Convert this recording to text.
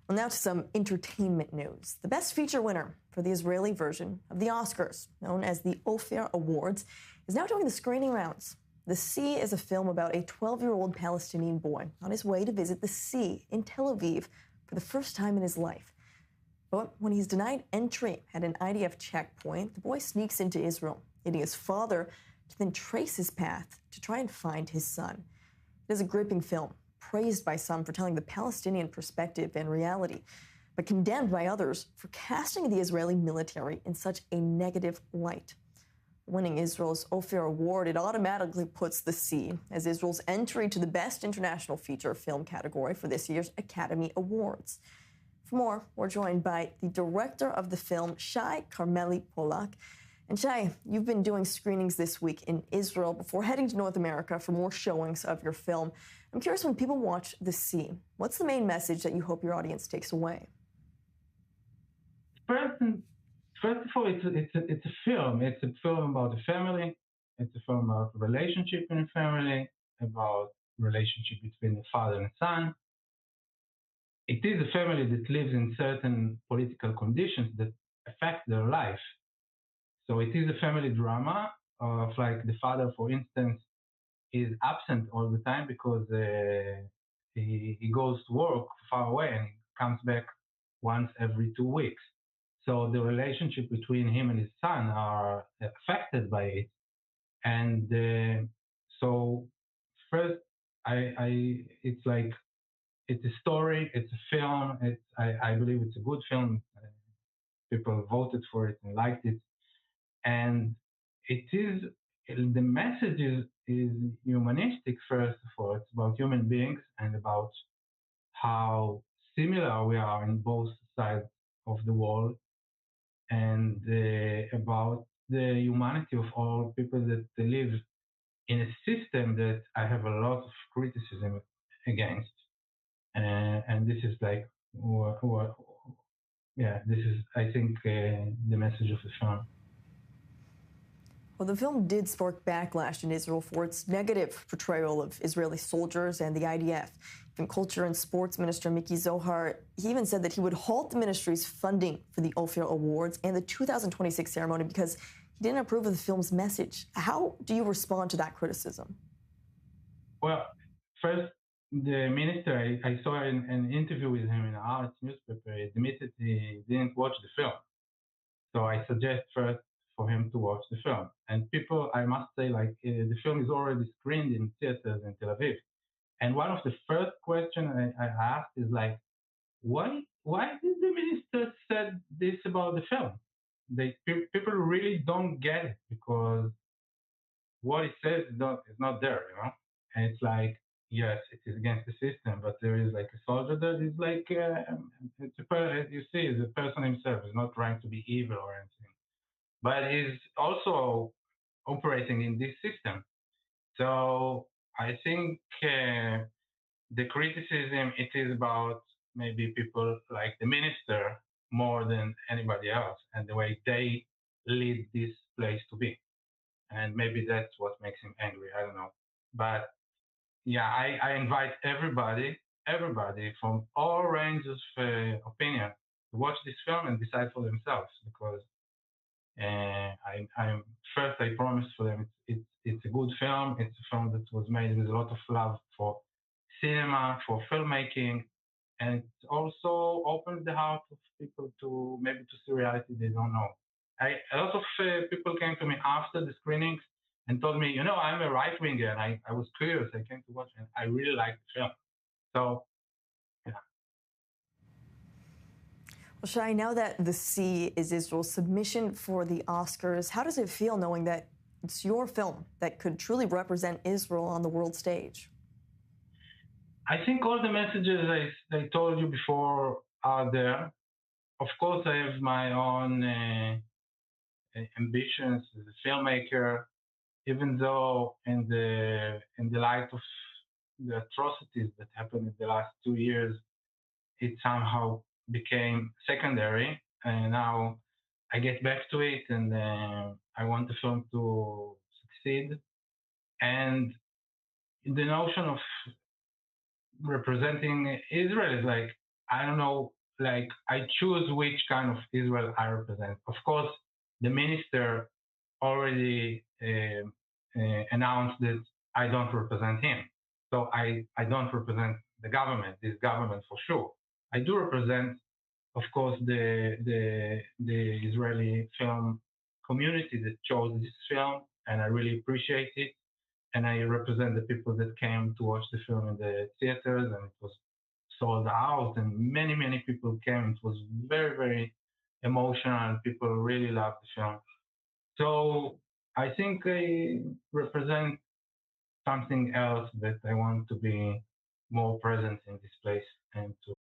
Well, now to some entertainment news. The Best Feature winner for the Israeli version of the Oscars, known as the Ophir Awards, is now doing the screening rounds. The Sea is a film about a 12-year-old Palestinian boy on his way to visit the sea in Tel Aviv for the first time in his life. But when he's denied entry at an IDF checkpoint, the boy sneaks into Israel, leading his father to then trace his path to try and find his son. It is a gripping film, praised by some for telling the Palestinian perspective and reality, but condemned by others for casting the Israeli military in such a negative light. Winning Israel's Ophir Award, it automatically puts The Sea as Israel's entry to the Best International Feature Film category for this year's Academy Awards. For more, we're joined by the director of the film, Shai Carmeli Pollak. And Shai, you've been doing screenings this week in Israel before heading to North America for more showings of your film. I'm curious, when people watch The Sea, what's the main message that you hope your audience takes away? First of all, it's a film. It's a film about a family. It's a film about relationship in a family, about relationship between the father and son. It is a family that lives in certain political conditions that affect their life. So it is a family drama of, like, the father, for instance, is absent all the time because he goes to work far away and he comes back once every 2 weeks. So the relationship between him and his son are affected by it. And so first, it's like, it's a story, it's a film. I believe it's a good film. People voted for it and liked it. And the message is humanistic, first of all. It's about human beings and about how similar we are in both sides of the world, and about the humanity of all people that live in a system that I have a lot of criticism against. And this is like, this is, I think, the message of the film. Well, the film did spark backlash in Israel for its negative portrayal of Israeli soldiers and the IDF. Even Culture and Sports Minister Miki Zohar, he even said that he would halt the ministry's funding for the Ophir Awards and the 2026 ceremony because he didn't approve of the film's message. How do you respond to that criticism? Well, first, the minister, I saw an interview with him in Arts newspaper. He admitted he didn't watch the film. So I suggest first for him to watch the film. And people, I must say, like, the film is already screened in theaters in Tel Aviv. And one of the first questions I asked is, like, why did the minister said this about the film? People really don't get it, because what it says is not there, you know? And it's like, yes, it is against the system, but there is, like, a soldier that is like, as you see, is a person himself. He's not trying to be evil or anything, but he's also operating in this system. So I think the criticism, it is about maybe people like the minister more than anybody else, and the way they lead this place to be. And maybe that's what makes him angry. I don't know. But yeah, I invite everybody from all ranges of opinion to watch this film and decide for themselves, because I promise for them it's a good film. It's a film that was made with a lot of love for cinema, for filmmaking, and it also opens the heart of people to maybe to see reality they don't know. A lot of people came to me after the screenings and told me, I'm a right winger, and I was curious. I came to watch, and I really liked the film. So, yeah. Well, Shai, now that The Sea is Israel's submission for the Oscars, how does it feel knowing that it's your film that could truly represent Israel on the world stage? I think all the messages I told you before are there. Of course, I have my own ambitions as a filmmaker, even though in the light of the atrocities that happened in the last 2 years, it somehow became secondary. And now I get back to it, and I want the film to succeed. And the notion of representing Israel is like, I don't know, like I choose which kind of Israel I represent. Of course, the minister already announced that I don't represent him. So I don't represent the government, this government for sure. I do represent, of course, the Israeli film community that chose this film, and I really appreciate it. And I represent the people that came to watch the film in the theaters, and it was sold out, and many people came. It was very emotional. People really loved the film. So I think I represent something else that I want to be more present in this place and to